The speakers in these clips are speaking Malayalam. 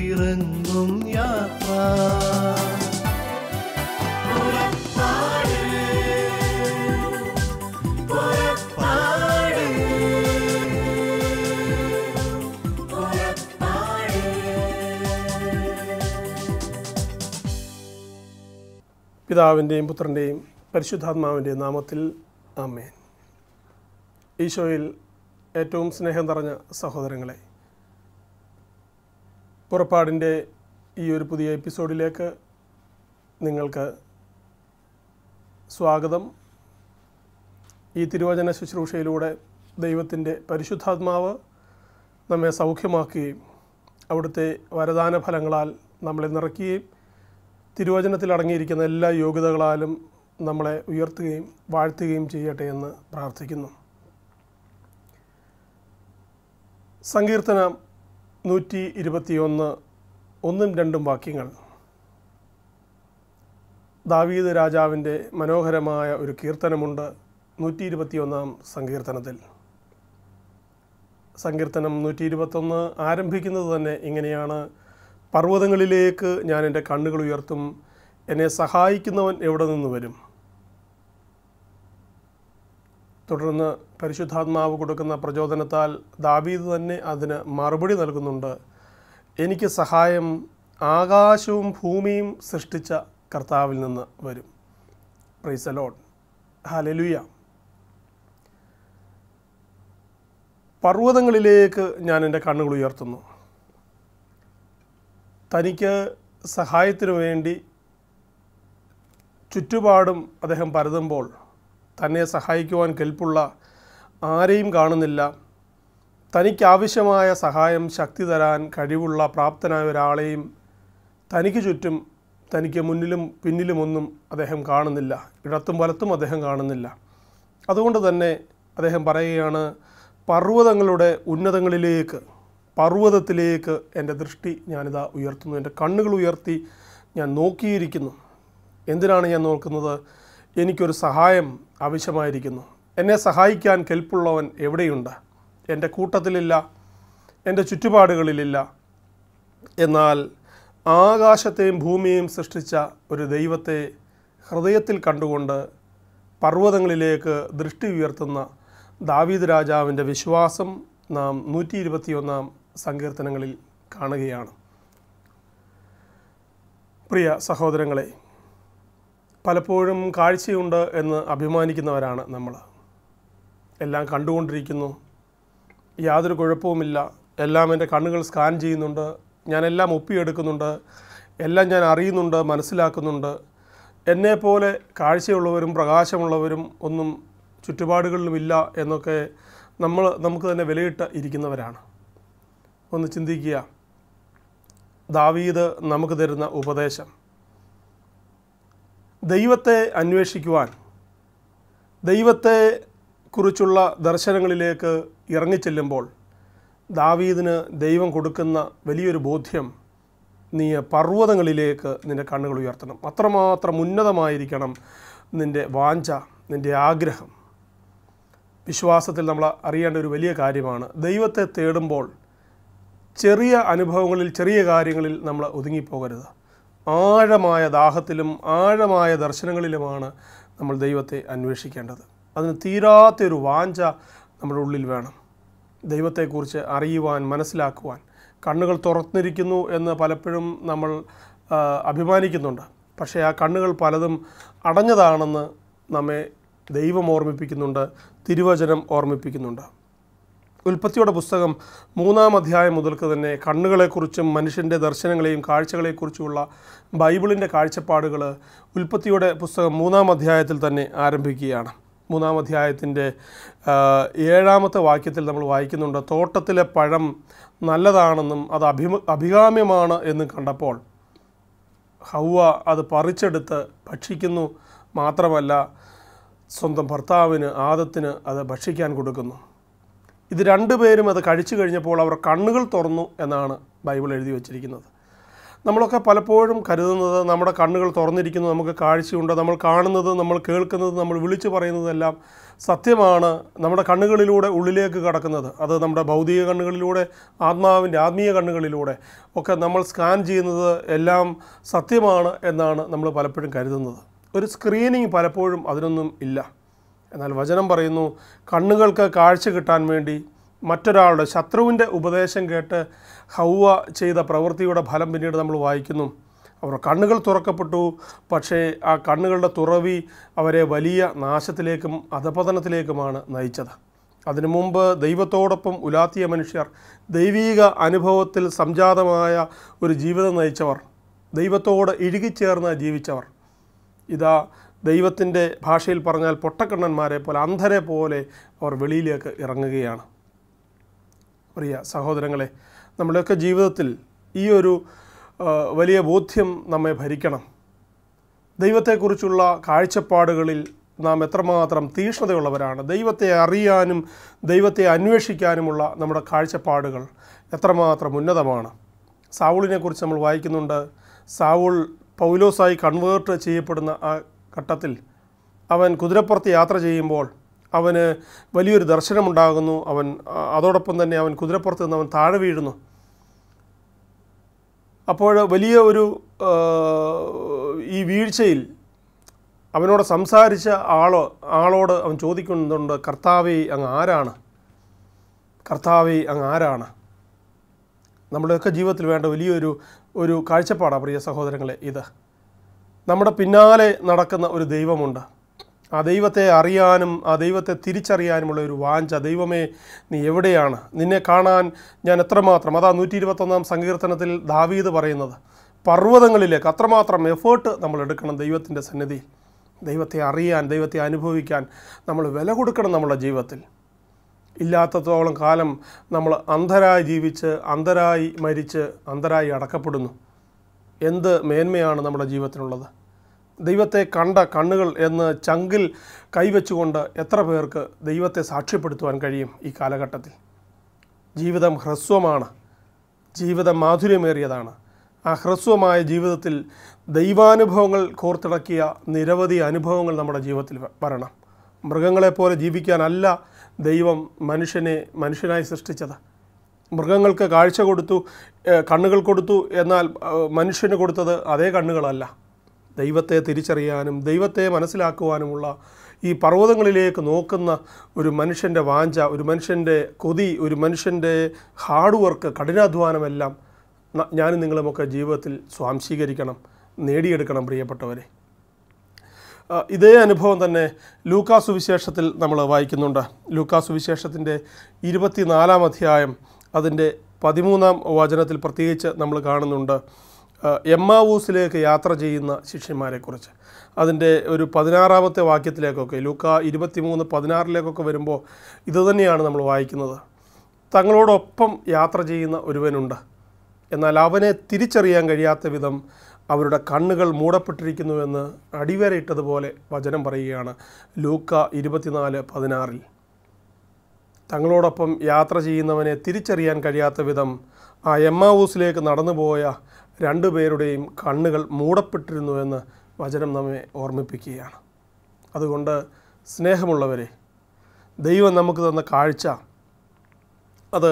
ഇറങ്ങും യാത്ര. പിതാവിൻ്റെയും പുത്രൻ്റെയും പരിശുദ്ധാത്മാവിൻ്റെയും നാമത്തിൽ ആമേൻ. ഈശോയിൽ ഏറ്റവും സ്നേഹം നിറഞ്ഞ സഹോദരങ്ങളെ, പുറപ്പാടിൻ്റെ ഈ ഒരു പുതിയ എപ്പിസോഡിലേക്ക് നിങ്ങൾക്ക് സ്വാഗതം. ഈ തിരുവചന ശുശ്രൂഷയിലൂടെ ദൈവത്തിൻ്റെ പരിശുദ്ധാത്മാവ് നമ്മെ സൗഖ്യമാക്കുകയും അവിടുത്തെ വരദാന ഫലങ്ങളാൽ നമ്മളെ നിറയ്ക്കുകയും തിരുവചനത്തിൽ അടങ്ങിയിരിക്കുന്ന എല്ലാ യോഗ്യതകളാലും നമ്മളെ ഉയർത്തുകയും വാഴ്ത്തുകയും ചെയ്യട്ടെ എന്ന് പ്രാർത്ഥിക്കുന്നു. സങ്കീർത്തനം 121 1-2 വാക്യങ്ങൾ ദാവീദ് രാജാവിൻ്റെ മനോഹരമായ ഒരു കീർത്തനമുണ്ട് 121 സങ്കീർത്തനത്തിൽ. സങ്കീർത്തനം 121 ആരംഭിക്കുന്നത് തന്നെ ഇങ്ങനെയാണ്: പർവ്വതങ്ങളിലേക്ക് ഞാൻ എൻ്റെ കണ്ണുകൾ ഉയർത്തും, എന്നെ സഹായിക്കുന്നവൻ എവിടെ നിന്ന് വരും? തുടർന്ന് പരിശുദ്ധാത്മാവ് കൊടുക്കുന്ന പ്രചോദനത്താൽ ദാവീദ് തന്നെ അതിന് മറുപടി നൽകുന്നുണ്ട്. എനിക്ക് സഹായം ആകാശവും ഭൂമിയും സൃഷ്ടിച്ച കർത്താവിൽ നിന്ന് വരും. Praise the Lord, hallelujah. പർവ്വതങ്ങളിലേക്ക് ഞാൻ എൻ്റെ കണ്ണുകൾ ഉയർത്തുന്നു. തനിക്ക് സഹായത്തിനു വേണ്ടി ചുറ്റുപാടും അദ്ദേഹം പരതുമ്പോൾ തന്നെ സഹായിക്കുവാൻ കെൽപ്പുള്ള ആരെയും കാണുന്നില്ല. തനിക്കാവശ്യമായ സഹായം ശക്തി തരാൻ കഴിവുള്ള പ്രാപ്തനായ ഒരാളെയും തനിക്ക് ചുറ്റും, തനിക്ക് മുന്നിലും പിന്നിലുമൊന്നും അദ്ദേഹം കാണുന്നില്ല. ഇടത്തും വലത്തും അദ്ദേഹം കാണുന്നില്ല. അതുകൊണ്ട് തന്നെ അദ്ദേഹം പറയുകയാണ്, പർവ്വതങ്ങളുടെ ഉന്നതങ്ങളിലേക്ക്, പർവ്വതത്തിലേക്ക് എൻ്റെ ദൃഷ്ടി ഞാനിതാ ഉയർത്തുന്നു. എൻ്റെ കണ്ണുകൾ ഉയർത്തി ഞാൻ നോക്കിയിരിക്കുന്നു. എന്തിനാണ് ഞാൻ നോക്കുന്നത്? എനിക്കൊരു സഹായം ആവശ്യമായിരിക്കുന്നു. എന്നെ സഹായിക്കാൻ കെൽപ്പുള്ളവൻ എവിടെയുണ്ട്? എൻ്റെ കൂട്ടത്തിലില്ല, എൻ്റെ ചുറ്റുപാടുകളിലില്ല. എന്നാൽ ആകാശത്തെയും ഭൂമിയെയും സൃഷ്ടിച്ച ഒരു ദൈവത്തെ ഹൃദയത്തിൽ കണ്ടുകൊണ്ട് പർവ്വതങ്ങളിലേക്ക് ദൃഷ്ടി ഉയർത്തുന്ന ദാവീദ് രാജാവിൻ്റെ വിശ്വാസം നാം 121 സങ്കീർത്തനങ്ങളിൽ കാണുകയാണ്. പ്രിയ സഹോദരങ്ങളെ, പലപ്പോഴും കാഴ്ചയുണ്ട് എന്ന് അഭിമാനിക്കുന്നവരാണ് നമ്മൾ. എല്ലാം കണ്ടുകൊണ്ടിരിക്കുന്നു, യാതൊരു കുഴപ്പവുമില്ല, എല്ലാം എൻ്റെ കണ്ണുകൾ സ്കാൻ ചെയ്യുന്നുണ്ട്, ഞാനെല്ലാം ഒപ്പിയെടുക്കുന്നുണ്ട്, എല്ലാം ഞാൻ അറിയുന്നുണ്ട്, മനസ്സിലാക്കുന്നുണ്ട്. എന്നെപ്പോലെ കാഴ്ചയുള്ളവരും പ്രകാശമുള്ളവരും ഒന്നും ചുറ്റുപാടുകളിലുമില്ല എന്നൊക്കെ നമുക്ക് തന്നെ വിലയിട്ട് ഇരിക്കുന്നവരാണ്. ഒന്ന് ചിന്തിക്കുക, ദാവീദ് നമുക്ക് തരുന്ന ഉപദേശം. ദൈവത്തെ അന്വേഷിക്കുവാൻ, ദൈവത്തെ കുറിച്ചുള്ള ദർശനങ്ങളിലേക്ക് ഇറങ്ങിച്ചെല്ലുമ്പോൾ ദാവീദിന് ദൈവം കൊടുക്കുന്ന വലിയൊരു ബോധ്യം, നീ പർവ്വതങ്ങളിലേക്ക് നിൻ്റെ കണ്ണുകൾ ഉയർത്തണം. അത്രമാത്രം ഉന്നതമായിരിക്കണം നിൻ്റെ വാഞ്ച, നിൻ്റെ ആഗ്രഹം. വിശ്വാസത്തിൽ നമ്മൾ അറിയേണ്ട ഒരു വലിയ കാര്യമാണ്, ദൈവത്തെ തേടുമ്പോൾ ചെറിയ അനുഭവങ്ങളിൽ, ചെറിയ കാര്യങ്ങളിൽ നമ്മൾ ഒതുങ്ങിപ്പോകരുത്. ആഴമായ ദാഹത്തിലും ആഴമായ ദർശനങ്ങളിലുമാണ് നമ്മൾ ദൈവത്തെ അന്വേഷിക്കേണ്ടത്. അതിന് തീരാത്തൊരു വാഞ്ച നമ്മുടെ ഉള്ളിൽ വേണം. ദൈവത്തെക്കുറിച്ച് അറിയുവാൻ, മനസ്സിലാക്കുവാൻ. കണ്ണുകൾ തുറന്നിരിക്കുന്നു എന്ന് പലപ്പോഴും നമ്മൾ അഭിമാനിക്കുന്നുണ്ട്. പക്ഷേ ആ കണ്ണുകൾ പലതും അടഞ്ഞതാണെന്ന് നമ്മെ ദൈവം ഓർമ്മിപ്പിക്കുന്നുണ്ട്, തിരുവചനം ഓർമ്മിപ്പിക്കുന്നുണ്ട്. ഉൽപ്പത്തിയുടെ പുസ്തകം 3-ാം അധ്യായം മുതൽക്ക് തന്നെ കണ്ണുകളെക്കുറിച്ചും മനുഷ്യൻ്റെ ദർശനങ്ങളെയും കാഴ്ചകളെക്കുറിച്ചുമുള്ള ബൈബിളിൻ്റെ കാഴ്ചപ്പാടുകൾ ഉൽപ്പത്തിയുടെ പുസ്തകം 3-ാം അധ്യായത്തിൽ തന്നെ ആരംഭിക്കുകയാണ്. 3-ാം അധ്യായത്തിൻ്റെ 7-ാമത്തെ വാക്യത്തിൽ നമ്മൾ വായിക്കുന്നുണ്ട്, തോട്ടത്തിലെ പഴം നല്ലതാണെന്നും അത് അഭികാമ്യമാണ് എന്നും കണ്ടപ്പോൾ ഹൗവ അത് പറിച്ചെടുത്ത് ഭക്ഷിക്കുന്നു. മാത്രമല്ല, സ്വന്തം ഭർത്താവിന് ആദത്തിന് അത് ഭക്ഷിക്കാൻ കൊടുക്കുന്നു. ഇത് രണ്ടുപേരും അത് കഴിച്ചു കഴിഞ്ഞപ്പോൾ അവർ കണ്ണുകൾ തുറന്നു എന്നാണ് ബൈബിൾ എഴുതി വച്ചിരിക്കുന്നത്. നമ്മളൊക്കെ പലപ്പോഴും കരുതുന്നത് നമ്മുടെ കണ്ണുകൾ തുറന്നിരിക്കുന്നു, നമുക്ക് കാഴ്ചയുണ്ട്, നമ്മൾ കാണുന്നത്, നമ്മൾ കേൾക്കുന്നത്, നമ്മൾ വിളിച്ചു പറയുന്നതെല്ലാം സത്യമാണ്. നമ്മുടെ കണ്ണുകളിലൂടെ ഉള്ളിലേക്ക് കടക്കുന്നത്, അത് നമ്മുടെ ഭൗതിക കണ്ണുകളിലൂടെ, ആത്മീയ കണ്ണുകളിലൂടെ ഒക്കെ നമ്മൾ സ്കാൻ ചെയ്യുന്നത് എല്ലാം സത്യമാണ് എന്നാണ് നമ്മൾ പലപ്പോഴും കരുതുന്നത്. ഒരു സ്ക്രീനിങ് പലപ്പോഴും അതിനൊന്നും ഇല്ല. എന്നാൽ വചനം പറയുന്നു, കണ്ണുകൾക്ക് കാഴ്ച കിട്ടാൻ വേണ്ടി മറ്റൊരാളുടെ ശത്രുവിൻ്റെ ഉപദേശം കേട്ട് ഹൗവ ചെയ്ത പ്രവൃത്തിയുടെ ഫലം പിന്നീട് നമ്മൾ വായിക്കുന്നു. അവർ കണ്ണുകൾ തുറക്കപ്പെട്ടു, പക്ഷേ ആ കണ്ണുകളുടെ തുറവി അവരെ വലിയ നാശത്തിലേക്കും അധപതനത്തിലേക്കുമാണ് നയിച്ചത്. അതിനു മുമ്പ് ദൈവത്തോടൊപ്പം ഉലാത്തിയ മനുഷ്യർ, ദൈവീക അനുഭവത്തിൽ സംജാതമായ ഒരു ജീവിതം നയിച്ചവർ, ദൈവത്തോട് ഇഴുകിച്ചേർന്ന് ജീവിച്ചവർ, ഇതാ ദൈവത്തിൻ്റെ ഭാഷയിൽ പറഞ്ഞാൽ പൊട്ടക്കണ്ണന്മാരെ പോലെ, അന്ധരെ പോലെ അവർ വെളിയിലേക്ക് ഇറങ്ങുകയാണ്. പ്രിയ സഹോദരങ്ങളെ, നമ്മുടെയൊക്കെ ജീവിതത്തിൽ ഈ ഒരു വലിയ ബോധ്യം നമ്മെ ഭരിക്കണം. ദൈവത്തെക്കുറിച്ചുള്ള കാഴ്ചപ്പാടുകളിൽ നാം എത്രമാത്രം തീക്ഷ്ണതയുള്ളവരാണ്. ദൈവത്തെ അറിയാനും ദൈവത്തെ അന്വേഷിക്കാനുമുള്ള നമ്മുടെ കാഴ്ചപ്പാടുകൾ എത്രമാത്രം ഉന്നതമാണ്. സാവൂളിനെക്കുറിച്ച് നമ്മൾ വായിക്കുന്നുണ്ട്. സാവൂൾ പൗലോസായി കൺവേർട്ട് ചെയ്യപ്പെടുന്ന ആ ഘട്ടത്തിൽ അവൻ കുതിരപ്പുറത്ത് യാത്ര ചെയ്യുമ്പോൾ അവന് വലിയൊരു ദർശനമുണ്ടാകുന്നു. അതോടൊപ്പം തന്നെ അവൻ കുതിരപ്പുറത്ത് നിന്ന് അവൻ താഴെ വീഴുന്നു. അപ്പോൾ വലിയ ഒരു ഈ വീഴ്ചയിൽ അവനോട് സംസാരിച്ച ആളോട് അവൻ ചോദിക്കുന്നുണ്ട്, കർത്താവേ അങ്ങ് ആരാണ്? കർത്താവേ അങ്ങ് ആരാണ്? നമ്മുടെയൊക്കെ ജീവിതത്തിൽ വേണ്ട വലിയൊരു കാഴ്ചപ്പാടാണ് പ്രിയ സഹോദരങ്ങളെ. ഇത് നമ്മുടെ പിന്നാലെ നടക്കുന്ന ഒരു ദൈവമുണ്ട്. ആ ദൈവത്തെ അറിയാനും ആ ദൈവത്തെ തിരിച്ചറിയാനുമുള്ള ഒരു വാഞ്ച. ദൈവമേ, നീ എവിടെയാണ്? നിന്നെ കാണാൻ ഞാൻ എത്രമാത്രം, അതാ 121 സങ്കീർത്തനത്തിൽ ദാവീദ് പറയുന്നത്, പർവ്വതങ്ങളിലേക്ക് അത്രമാത്രം എഫേർട്ട് നമ്മൾ എടുക്കണം ദൈവത്തിൻ്റെ സന്നിധിയിൽ. ദൈവത്തെ അറിയാൻ, ദൈവത്തെ അനുഭവിക്കാൻ നമ്മൾ വില കൊടുക്കണം നമ്മുടെ ജീവിതത്തിൽ. ഇല്ലാത്തത്തോളം കാലം നമ്മൾ അന്ധരായി ജീവിച്ച്, അന്ധരായി മരിച്ച്, അന്ധരായി അടക്കപ്പെടുന്നു. എന്ത് മേന്മയാണ് നമ്മുടെ ജീവിതത്തിനുള്ളത്? ദൈവത്തെ കണ്ട കണ്ണുകൾ എന്ന് ചങ്കിൽ കൈവച്ചുകൊണ്ട് എത്ര പേർക്ക് ദൈവത്തെ സാക്ഷ്യപ്പെടുത്തുവാൻ കഴിയും ഈ കാലഘട്ടത്തിൽ? ജീവിതം ഹ്രസ്വമാണ്, ജീവിതം മാധുര്യമേറിയതാണ്. ആ ഹ്രസ്വമായ ജീവിതത്തിൽ ദൈവാനുഭവങ്ങൾ കോർത്തിണക്കിയ നിരവധി അനുഭവങ്ങൾ നമ്മുടെ ജീവിതത്തിൽ വരണം. മൃഗങ്ങളെപ്പോലെ ജീവിക്കാനല്ല ദൈവം മനുഷ്യനായി സൃഷ്ടിച്ചത്. മൃഗങ്ങൾക്ക് കാഴ്ച കൊടുത്തു, കണ്ണുകൾ കൊടുത്തു, എന്നാൽ മനുഷ്യന് കൊടുത്തത് അതേ കണ്ണുകളല്ല. ദൈവത്തെ തിരിച്ചറിയാനും ദൈവത്തെ മനസ്സിലാക്കുവാനുമുള്ള ഈ പർവ്വതങ്ങളിലേക്ക് നോക്കുന്ന ഒരു മനുഷ്യൻ്റെ വാഞ്ച, ഒരു മനുഷ്യൻ്റെ കൊതി, ഒരു മനുഷ്യൻ്റെ ഹാർഡ് വർക്ക്, കഠിനാധ്വാനമെല്ലാം ഞാനും നിങ്ങളുമൊക്കെ ജീവിതത്തിൽ സ്വാംശീകരിക്കണം, നേടിയെടുക്കണം പ്രിയപ്പെട്ടവരെ. ഇതേ അനുഭവം തന്നെ ലൂക്കാ സുവിശേഷത്തിൽ നമ്മൾ വായിക്കുന്നുണ്ട്. ലൂക്കാ സുവിശേഷത്തിൻ്റെ 24-ാം അധ്യായം അതിൻ്റെ 13-ാം വചനത്തിൽ പ്രത്യേകിച്ച് നമ്മൾ കാണുന്നുണ്ട് എമ്മാവൂസിലേക്ക് യാത്ര ചെയ്യുന്ന ശിഷ്യന്മാരെക്കുറിച്ച്. അതിൻ്റെ ഒരു 16-ാമത്തെ വാക്യത്തിലേക്കൊക്കെ, ലൂക്കാ 23:16 വരുമ്പോൾ ഇതുതന്നെയാണ് നമ്മൾ വായിക്കുന്നത്. തങ്ങളോടൊപ്പം യാത്ര ചെയ്യുന്ന ഒരുവനുണ്ട്, എന്നാൽ അവനെ തിരിച്ചറിയാൻ കഴിയാത്ത വിധം അവരുടെ കണ്ണുകൾ മൂടപ്പെട്ടിരിക്കുന്നുവെന്ന് അടിവരയിട്ടതുപോലെ വചനം പറയുകയാണ് ലൂക്കാ 24:16. തങ്ങളോടൊപ്പം യാത്ര ചെയ്യുന്നവനെ തിരിച്ചറിയാൻ കഴിയാത്ത വിധം ആ എമ്മാവൂസിലേക്ക് നടന്നുപോയ 2 പേരുടെയും കണ്ണുകൾ മൂടപ്പെട്ടിരുന്നുവെന്ന് വചനം നമ്മെ ഓർമ്മിപ്പിക്കുകയാണ്. അതുകൊണ്ട് സ്നേഹമുള്ളവരെ, ദൈവം നമുക്ക് തന്ന കാഴ്ച, അത്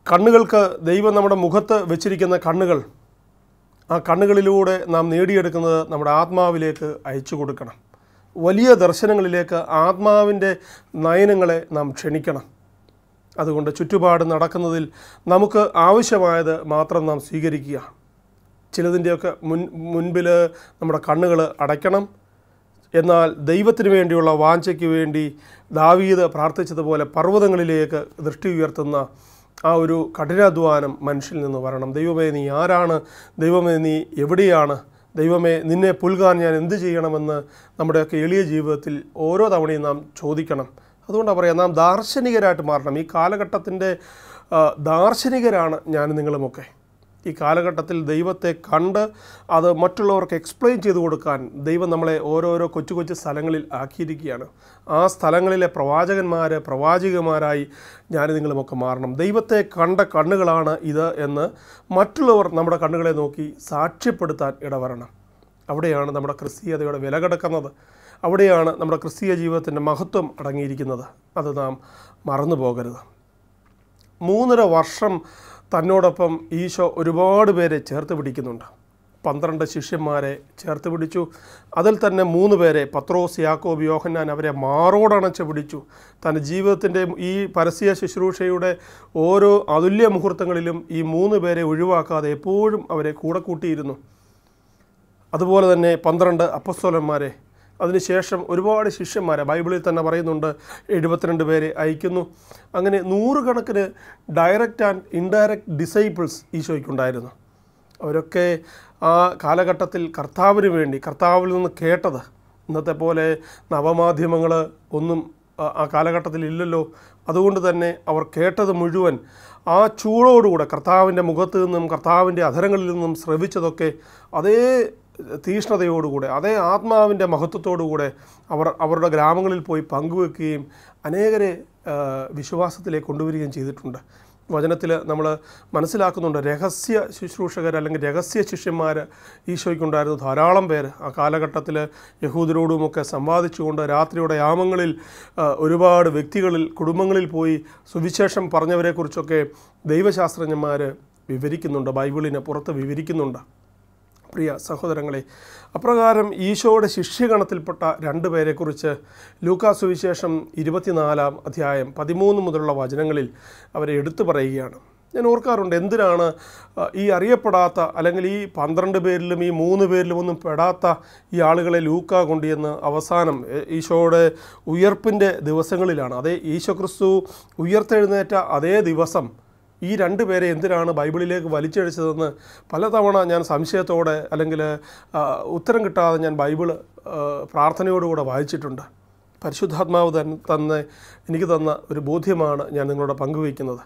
കണ്ണുകൾക്ക് ദൈവം നമ്മുടെ മുഖത്ത് വെച്ചിരിക്കുന്ന കണ്ണുകൾ, ആ കണ്ണുകളിലൂടെ നാം നേടിയെടുക്കുന്നത് നമ്മുടെ ആത്മാവിലേക്ക് അയച്ചു കൊടുക്കണം. വലിയ ദർശനങ്ങളിലേക്ക് ആത്മാവിൻ്റെ നയനങ്ങളെ നാം ക്ഷണിക്കണം. അതുകൊണ്ട് ചുറ്റുപാട് നടക്കുന്നതിൽ നമുക്ക് ആവശ്യമായത് മാത്രം നാം സ്വീകരിക്കുക. ചിലതിൻ്റെയൊക്കെ മുൻപിൽ നമ്മുടെ കണ്ണുകൾ അടയ്ക്കണം. എന്നാൽ ദൈവത്തിന് വേണ്ടിയുള്ള വാഞ്ചയ്ക്ക് വേണ്ടി ദാവീദ് പ്രാർത്ഥിച്ചതുപോലെ പർവ്വതങ്ങളിലേക്ക് ദൃഷ്ടി ഉയർത്തുന്ന ആ ഒരു കഠിനാധ്വാനം മനുഷ്യനിൽ നിന്ന് വരണം. ദൈവമേ, നീ ആരാണ്? ദൈവമേ, നീ എവിടെയാണ്? ദൈവമേ, നിന്നെ പുൽകാൻ ഞാൻ എന്ത് ചെയ്യണമെന്ന് നമ്മുടെയൊക്കെ എളിയ ജീവിതത്തിൽ ഓരോ തവണയും നാം ചോദിക്കണം. അതുകൊണ്ടാണ് പറയാം, നാം ദാർശനികരായിട്ട് മാറണം. ഈ കാലഘട്ടത്തിൻ്റെ ദാർശനികരാണ് ഞാനും നിങ്ങളുമൊക്കെ. ഈ കാലഘട്ടത്തിൽ ദൈവത്തെ കണ്ട് അത് മറ്റുള്ളവർക്ക് എക്സ്പ്ലെയിൻ ചെയ്തു കൊടുക്കാൻ ദൈവം നമ്മളെ ഓരോരോ കൊച്ചു കൊച്ചു സ്ഥലങ്ങളിൽ ആക്കിയിരിക്കുകയാണ്. ആ സ്ഥലങ്ങളിലെ പ്രവാചകന്മാരായി ഞാനും നിങ്ങളുമൊക്കെ മാറണം. ദൈവത്തെ കണ്ട കണ്ണുകളാണ് ഇത് എന്ന് മറ്റുള്ളവർ നമ്മുടെ കണ്ണുകളെ നോക്കി സാക്ഷ്യപ്പെടുത്താൻ ഇടവരണം. അവിടെയാണ് നമ്മുടെ ക്രിസ്തീയതയുടെ വില കിടക്കുന്നത്. അവിടെയാണ് നമ്മുടെ ക്രിസ്തീയ ജീവിതത്തിൻ്റെ മഹത്വം അടങ്ങിയിരിക്കുന്നത്. അത് നാം മറന്നു പോകരുത്. 3.5 വർഷം തന്നോടൊപ്പം ഈശോ ഒരുപാട് പേരെ ചേർത്ത് പിടിക്കുന്നുണ്ട്. 12 ശിഷ്യന്മാരെ ചേർത്ത് പിടിച്ചു. അതിൽ തന്നെ 3 പേരെ, പത്രോസ്, യാക്കോബ്, യോഹന്നാൻ, അവരെ മാറോടണച്ച് പിടിച്ചു. തൻ്റെ ജീവിതത്തിൻ്റെ ഈ പരസ്യ ശുശ്രൂഷയുടെ ഓരോ അതുല്യ മുഹൂർത്തങ്ങളിലും ഈ 3 പേരെ ഒഴിവാക്കാതെ എപ്പോഴും അവരെ കൂടെ കൂട്ടിയിരുന്നു. അതുപോലെ തന്നെ 12 അപ്പസ്തോലന്മാരെ, അതിനുശേഷം ഒരുപാട് ശിഷ്യന്മാരെ ബൈബിളിൽ തന്നെ പറയുന്നുണ്ട്, 72 പേരെ അയക്കുന്നു. അങ്ങനെ 100 കണക്കിന് ഡയറക്റ്റ് ആൻഡ് ഇൻഡയറക്റ്റ് ഡിസൈപ്പിൾസ് ഈശോയ്ക്കുണ്ടായിരുന്നു. അവരൊക്കെ ആ കാലഘട്ടത്തിൽ കർത്താവിന് വേണ്ടി കർത്താവിൽ നിന്ന് കേട്ടത്, ഇന്നത്തെ പോലെ നവമാധ്യമങ്ങൾ ഒന്നും ആ കാലഘട്ടത്തിൽ ഇല്ലല്ലോ. അതുകൊണ്ട് തന്നെ അവർ കേട്ടത് മുഴുവൻ ആ ചൂടോടുകൂടെ കർത്താവിൻ്റെ മുഖത്ത് നിന്നും കർത്താവിൻ്റെ അധരങ്ങളിൽ നിന്നും ശ്രവിച്ചതൊക്കെ അതേ തീഷ്ണതയോടുകൂടെ അതേ ആത്മാവിൻ്റെ മഹത്വത്തോടുകൂടെ അവരുടെ ഗ്രാമങ്ങളിൽ പോയി പങ്കുവെക്കുകയും അനേകരെ വിശ്വാസത്തിലേക്ക് കൊണ്ടുവരികയും ചെയ്തിട്ടുണ്ട്. വചനത്തിൽ നമ്മൾ മനസ്സിലാക്കുന്നുണ്ട്, രഹസ്യ ശുശ്രൂഷകർ അല്ലെങ്കിൽ രഹസ്യ ശിഷ്യന്മാർ ഈശോയ്ക്കുണ്ടായിരുന്നു ധാരാളം പേര്. ആ കാലഘട്ടത്തിൽ യഹൂദരോടുമൊക്കെ സംവാദിച്ചുകൊണ്ട് രാത്രിയുടെ യാമങ്ങളിൽ ഒരുപാട് കുടുംബങ്ങളിൽ പോയി സുവിശേഷം പറഞ്ഞവരെക്കുറിച്ചൊക്കെ ദൈവശാസ്ത്രജ്ഞന്മാർ വിവരിക്കുന്നുണ്ട്, ബൈബിളിന് പുറത്ത് വിവരിക്കുന്നുണ്ട്. പ്രിയ സഹോദരങ്ങളെ, അപ്രകാരം ഈശോയുടെ ശിഷ്യഗണത്തിൽപ്പെട്ട 2 പേരെക്കുറിച്ച് ലൂക്കാ സുവിശേഷം 24-ാം അധ്യായം 13 മുതലുള്ള വചനങ്ങളിൽ അവരെ എടുത്തു പറയുകയാണ്. ഞാൻ ഓർക്കാറുണ്ട്, എന്തിനാണ് ഈ അറിയപ്പെടാത്ത അല്ലെങ്കിൽ ഈ 12 പേരിലും ഈ 3 പേരിലും ഒന്നും പെടാത്ത ഈ ആളുകളെ ലൂക്ക കൊണ്ടുവന്ന് അവസാനം ഈശോയുടെ ഉയർപ്പിൻ്റെ ദിവസങ്ങളിലാണ്, അതേ ഈശോ ക്രിസ്തു ഉയർത്തെഴുന്നേറ്റ അതേ ദിവസം ഈ 2 പേരെ എന്തിനാണ് ബൈബിളിലേക്ക് വലിച്ചഴിച്ചതെന്ന് പലതവണ ഞാൻ സംശയത്തോടെ അല്ലെങ്കിൽ ഉത്തരം കിട്ടാതെ ഞാൻ ബൈബിൾ പ്രാർത്ഥനയോടുകൂടെ വായിച്ചിട്ടുണ്ട്. പരിശുദ്ധാത്മാവ് എനിക്ക് തന്ന ഒരു ബോധ്യമാണ് ഞാൻ നിങ്ങളോട് പങ്കുവയ്ക്കുന്നത്.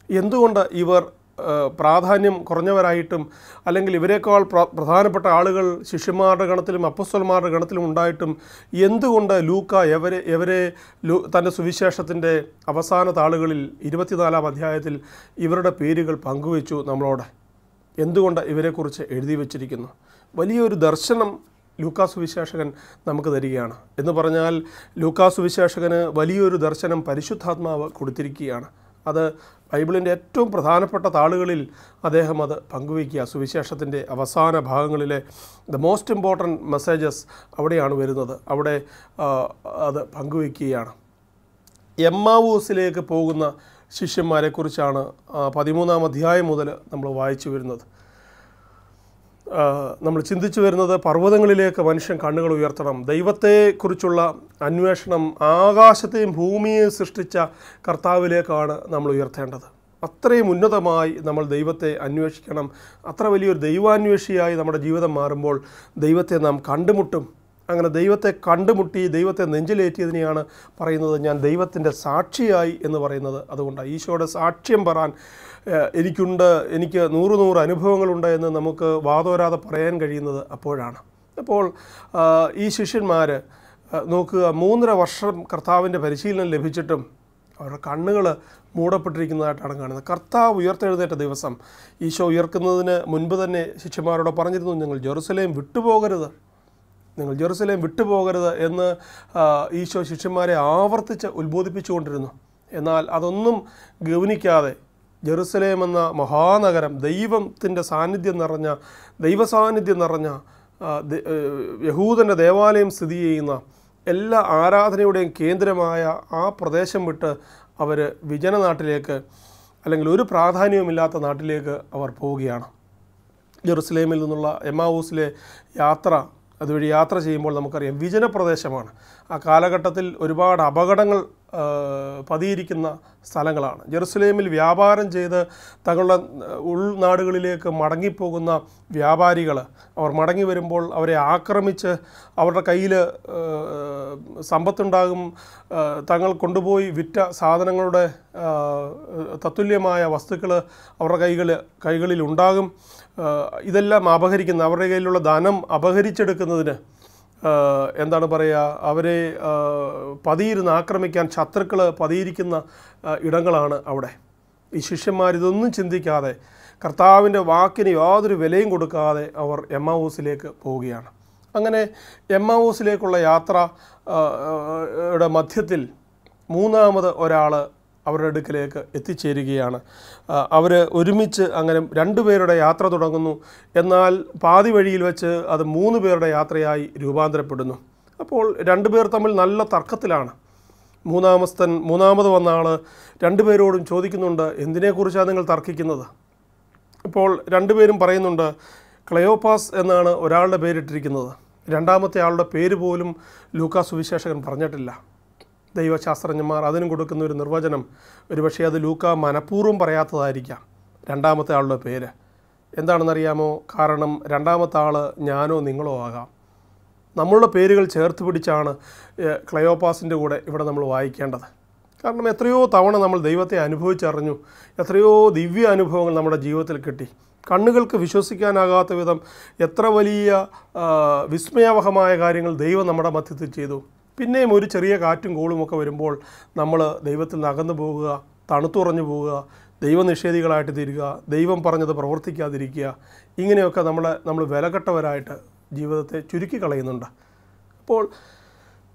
എന്തുകൊണ്ട് ഇവർ പ്രാധാന്യം കുറഞ്ഞവരായിട്ടും അല്ലെങ്കിൽ ഇവരെക്കാൾ പ്രധാനപ്പെട്ട ആളുകൾ ശിഷ്യന്മാരുടെ ഗണത്തിലും അപ്പോസ്തലന്മാരുടെ ഗണത്തിലും ഉണ്ടായിട്ടും എന്തുകൊണ്ട് ലൂക്ക ഇവരെ തൻ്റെ സുവിശേഷത്തിൻ്റെ അവസാന താളുകളിൽ 24-ാം അധ്യായത്തിൽ ഇവരുടെ പേരുകൾ പങ്കുവച്ചു നമ്മളോട്? എന്തുകൊണ്ട് ഇവരെക്കുറിച്ച് എഴുതി വച്ചിരിക്കുന്നു? വലിയൊരു ദർശനം ലൂക്കാ സുവിശേഷകൻ നമുക്ക് തരികയാണ്. എന്ന് പറഞ്ഞാൽ ലൂക്കാ സുവിശേഷകന് വലിയൊരു ദർശനം പരിശുദ്ധാത്മാവ് കൊടുത്തിരിക്കുകയാണ്. അത് ബൈബിളിൻ്റെ ഏറ്റവും പ്രധാനപ്പെട്ട താളുകളിൽ അദ്ദേഹം അത് പങ്കുവയ്ക്കുക. സുവിശേഷത്തിൻ്റെ അവസാന ഭാഗങ്ങളിലെ മോസ്റ്റ് ഇമ്പോർട്ടൻറ്റ് മെസ്സേജസ് അവിടെയാണ് വരുന്നത്. അവിടെ അത് പങ്കുവയ്ക്കുകയാണ്. എമ്മാവൂസിലേക്ക് പോകുന്ന ശിഷ്യന്മാരെക്കുറിച്ചാണ് 13-ാം അധ്യായം മുതൽ നമ്മൾ വായിച്ചു വരുന്നത്. നമ്മൾ ചിന്തിച്ചു വരുന്നത്, പർവ്വതങ്ങളിലേക്ക് മനുഷ്യൻ കണ്ണുകൾ ഉയർത്തണം. ദൈവത്തെക്കുറിച്ചുള്ള അന്വേഷണം ആകാശത്തെയും ഭൂമിയെയും സൃഷ്ടിച്ച കർത്താവിലേക്കാണ് നമ്മൾ ഉയർത്തേണ്ടത്. അത്രയും ഉന്നതമായി നമ്മൾ ദൈവത്തെ അന്വേഷിക്കണം. അത്ര വലിയൊരു ദൈവാന്വേഷിയായി നമ്മുടെ ജീവിതം മാറുമ്പോൾ ദൈവത്തെ നാം കണ്ടുമുട്ടും. അങ്ങനെ ദൈവത്തെ കണ്ടുമുട്ടി ദൈവത്തെ നെഞ്ചിലേറ്റിയതിനെയാണ് പറയുന്നത് ഞാൻ ദൈവത്തിൻ്റെ സാക്ഷിയായി എന്ന് പറയുന്നത്. അതുകൊണ്ട് ഈശോയുടെ സാക്ഷ്യം പറയാൻ എനിക്ക് 100 അനുഭവങ്ങളുണ്ട് എന്ന് നമുക്ക് വാതോരാതെ പറയാൻ കഴിയുന്നത് അപ്പോഴാണ്. അപ്പോൾ ഈ ശിഷ്യന്മാർ നോക്കുക, 3.5 വർഷം കർത്താവിൻ്റെ പരിശീലനം ലഭിച്ചിട്ടും അവരുടെ കണ്ണുകൾ മൂടപ്പെട്ടിരിക്കുന്നതായിട്ടാണ് കാണുന്നത്. കർത്താവ് ഉയർത്തെഴുന്നേറ്റ ദിവസം ഈശോ ഉയർക്കുന്നതിന് മുൻപ് തന്നെ ശിഷ്യന്മാരോട് പറഞ്ഞിരുന്നു, നിങ്ങൾ ജെറുസലേം വിട്ടുപോകരുത് എന്ന് ഈശോ ശിഷ്യന്മാരെ ആവർത്തിച്ച് ഉത്ബോധിപ്പിച്ചുകൊണ്ടിരുന്നു. എന്നാൽ അതൊന്നും ഗൗനിക്കാതെ ജെറുസലേം എന്ന മഹാനഗരം, ദൈവത്തിൻ്റെ ദൈവസാന്നിധ്യം നിറഞ്ഞ യഹൂദൻ്റെ ദേവാലയം സ്ഥിതി ചെയ്യുന്ന എല്ലാ ആരാധനയുടെയും കേന്ദ്രമായ ആ പ്രദേശം വിട്ട് അവർ വിജനനാട്ടിലേക്ക് അല്ലെങ്കിൽ ഒരു പ്രാധാന്യവുമില്ലാത്ത നാട്ടിലേക്ക് അവർ പോവുകയാണ്. ജെറുസലേമിൽ നിന്നുള്ള എമ്മാവൂസിലെ അതുവഴി യാത്ര ചെയ്യുമ്പോൾ നമുക്കറിയാം വിജനപ്രദേശമാണ്. ആ കാലഘട്ടത്തിൽ ഒരുപാട് അപകടങ്ങൾ പതിയിരിക്കുന്ന സ്ഥലങ്ങളാണ്. ജെറുസലേമിൽ വ്യാപാരം ചെയ്ത് തങ്ങളുടെ ഉൾനാടുകളിലേക്ക് മടങ്ങിപ്പോകുന്ന വ്യാപാരികൾ അവർ മടങ്ങി വരുമ്പോൾ അവരെ ആക്രമിച്ച് അവരുടെ കയ്യിൽ സമ്പത്തുണ്ടാകും. തങ്ങൾ കൊണ്ടുപോയി വിറ്റ സാധനങ്ങളുടെ തത്തുല്യമായ വസ്തുക്കൾ അവരുടെ കൈകളിൽ ഉണ്ടാകും. ഇതെല്ലാം അപഹരിക്കുന്ന, അവരുടെ കയ്യിലുള്ള ധനം അപഹരിച്ചെടുക്കുന്നതിന് എന്താണ് പറയുക, അവരെ പതിയിരുന്ന് ആക്രമിക്കാൻ ശത്രുക്കൾ പതിയിരിക്കുന്ന ഇടങ്ങളാണ് അവിടെ. ഈ ശിഷ്യന്മാരിതൊന്നും ചിന്തിക്കാതെ, കർത്താവിൻ്റെ വാക്കിന് യാതൊരു വിലയും കൊടുക്കാതെ അവർ എമ്മാവൂസിലേക്ക് പോവുകയാണ്. അങ്ങനെ എമ്മാവൂസിലേക്കുള്ള യാത്രയുടെ മധ്യത്തിൽ മൂന്നാമത് ഒരാൾ അവരുടെ അടുക്കലേക്ക് എത്തിച്ചേരുകയാണ്. അവർ ഒരുമിച്ച് അങ്ങനെ 2 പേരുടെ യാത്ര തുടങ്ങുന്നു. എന്നാൽ പാതി വഴിയിൽ വെച്ച് അത് 3 പേരുടെ യാത്രയായി രൂപാന്തരപ്പെടുന്നു. അപ്പോൾ 2 പേർ തമ്മിൽ നല്ല തർക്കത്തിലാണ്. മൂന്നാമത് വന്ന ആൾ 2 പേരോടും ചോദിക്കുന്നുണ്ട്, എന്തിനെക്കുറിച്ചാണ് നിങ്ങൾ തർക്കിക്കുന്നത്? ഇപ്പോൾ 2 പേരും പറയുന്നുണ്ട്, ക്ലെയോപ്പാസ് എന്നാണ് ഒരാളുടെ പേരിട്ടിരിക്കുന്നത്, രണ്ടാമത്തെ ആളുടെ പേര് പോലും ലൂക്കാ സുവിശേഷകൻ പറഞ്ഞിട്ടില്ല. ദൈവശാസ്ത്രജ്ഞന്മാർ അതിനും കൊടുക്കുന്ന ഒരു നിർവചനം, ഒരുപക്ഷെ അത് ലൂക്ക മനഃപൂർവ്വം പറയാത്തതായിരിക്കാം. രണ്ടാമത്തെ ആളുടെ പേര് എന്താണെന്നറിയാമോ? കാരണം രണ്ടാമത്തെ ആൾ ഞാനോ നിങ്ങളോ ആകാം. നമ്മളുടെ പേരുകൾ ചേർത്ത് പിടിച്ചാണ് ക്ലെയോപ്പാസിൻ്റെ കൂടെ ഇവിടെ നമ്മൾ വായിക്കേണ്ടത്. കാരണം എത്രയോ തവണ നമ്മൾ ദൈവത്തെ അനുഭവിച്ചറിഞ്ഞു, എത്രയോ ദിവ്യ അനുഭവങ്ങൾ നമ്മുടെ ജീവിതത്തിൽ കിട്ടി. കണ്ണുകൾക്ക് വിശ്വസിക്കാനാകാത്ത വിധം എത്ര വലിയ വിസ്മയാവഹമായ കാര്യങ്ങൾ ദൈവം നമ്മുടെ മധ്യത്തിൽ ചെയ്തു. പിന്നെയും ഒരു ചെറിയ കാറ്റും കോളുമൊക്കെ വരുമ്പോൾ നമ്മൾ ദൈവത്തിൽ നിന്ന് അകന്നു പോവുക, തണുത്തുറഞ്ഞു പോവുക, ദൈവനിഷേധികളായിട്ട് തീരുക, ദൈവം പറഞ്ഞത് പ്രവർത്തിക്കാതിരിക്കുക, ഇങ്ങനെയൊക്കെ നമ്മൾ വിലകെട്ടവരായിട്ട് ജീവിതത്തെ ചുരുക്കി കളയുന്നുണ്ട്. അപ്പോൾ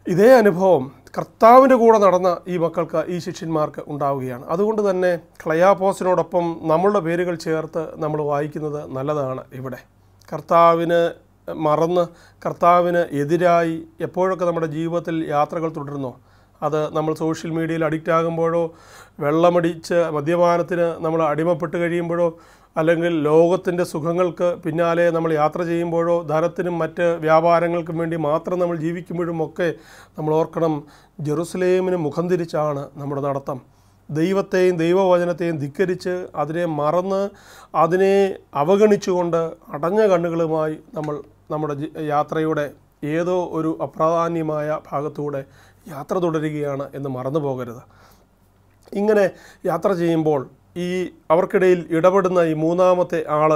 ഇതേ അനുഭവം കർത്താവിൻ്റെ കൂടെ നടന്ന ഈ മക്കൾക്ക്, ഈ ശിഷ്യന്മാർക്ക് ഉണ്ടാവുകയാണ്. അതുകൊണ്ട് തന്നെ ക്ലെയോപ്പാസിനോടൊപ്പം നമ്മളുടെ പേരുകൾ ചേർത്ത് നമ്മൾ വായിക്കുന്നത് നല്ലതാണ്. ഇവിടെ കർത്താവിന് മറന്ന്, കർത്താവിന് എതിരായി എപ്പോഴൊക്കെ നമ്മുടെ ജീവിതത്തിൽ യാത്രകൾ തുടരുന്നോ, അത് നമ്മൾ സോഷ്യൽ മീഡിയയിൽ അഡിക്റ്റ് ആകുമ്പോഴോ, വെള്ളമടിച്ച് മദ്യപാനത്തിന് നമ്മൾ അടിമപ്പെട്ട് കഴിയുമ്പോഴോ, അല്ലെങ്കിൽ ലോകത്തിൻ്റെ സുഖങ്ങൾക്ക് പിന്നാലെ നമ്മൾ യാത്ര ചെയ്യുമ്പോഴോ, ധനത്തിനും മറ്റ് വ്യാപാരങ്ങൾക്കും വേണ്ടി മാത്രം നമ്മൾ ജീവിക്കുമ്പോഴും ഒക്കെ നമ്മൾ ഓർക്കണം, ജെറുസലേമിന് മുഖം തിരിച്ചാണ് നമ്മുടെ നടത്തം. ദൈവത്തെയും ദൈവവചനത്തെയും ധിക്കരിച്ച് അതിനെ മറന്ന് അതിനെ അവഗണിച്ചുകൊണ്ട് അടഞ്ഞ കണ്ണുകളുമായി നമ്മൾ നമ്മുടെ യാത്രയുടെ ഏതോ ഒരു അപ്രാധാന്യമായ ഭാഗത്തൂടെ യാത്ര തുടരുകയാണ് എന്ന് മറന്നു പോകരുത്. ഇങ്ങനെ യാത്ര ചെയ്യുമ്പോൾ അവർക്കിടയിൽ ഇടപെടുന്ന ഈ മൂന്നാമത്തെ ആൾ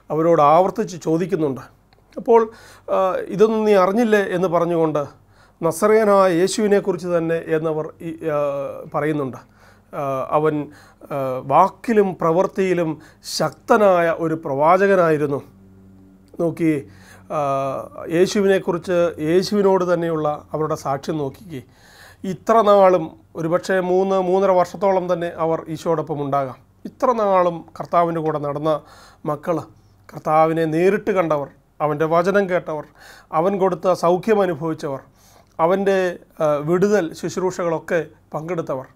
അവരോട് ആവർത്തിച്ച് ചോദിക്കുന്നുണ്ട്. അപ്പോൾ ഇതൊന്നും നീ അറിഞ്ഞില്ലേ എന്ന് പറഞ്ഞുകൊണ്ട് നസറേയനായ യേശുവിനെക്കുറിച്ച് തന്നെ എന്നവർ പറയുന്നുണ്ട്. അവൻ വാക്കിലും പ്രവൃത്തിയിലും ശക്തനായ ഒരു പ്രവാചകനായിരുന്നു. നോക്കി, യേശുവിനെക്കുറിച്ച്, യേശുവിനോട് തന്നെയുള്ള അവരുടെ സാക്ഷ്യം നോക്കിക്കേ. ഇത്ര നാളും, ഒരുപക്ഷെ 3-3.5 വർഷത്തോളം തന്നെ അവർ ഈശോടൊപ്പം ഉണ്ടാകാം. ഇത്ര നാളും കർത്താവിൻ്റെ കൂടെ നടന്ന മക്കൾ, കർത്താവിനെ നേരിട്ട് കണ്ടവർ, അവൻ്റെ വചനം കേട്ടവർ, അവൻ കൊടുത്ത സൗഖ്യം അനുഭവിച്ചവർ, അവൻ്റെ വിടുതൽ ശുശ്രൂഷകളൊക്കെ പങ്കെടുത്തവർ,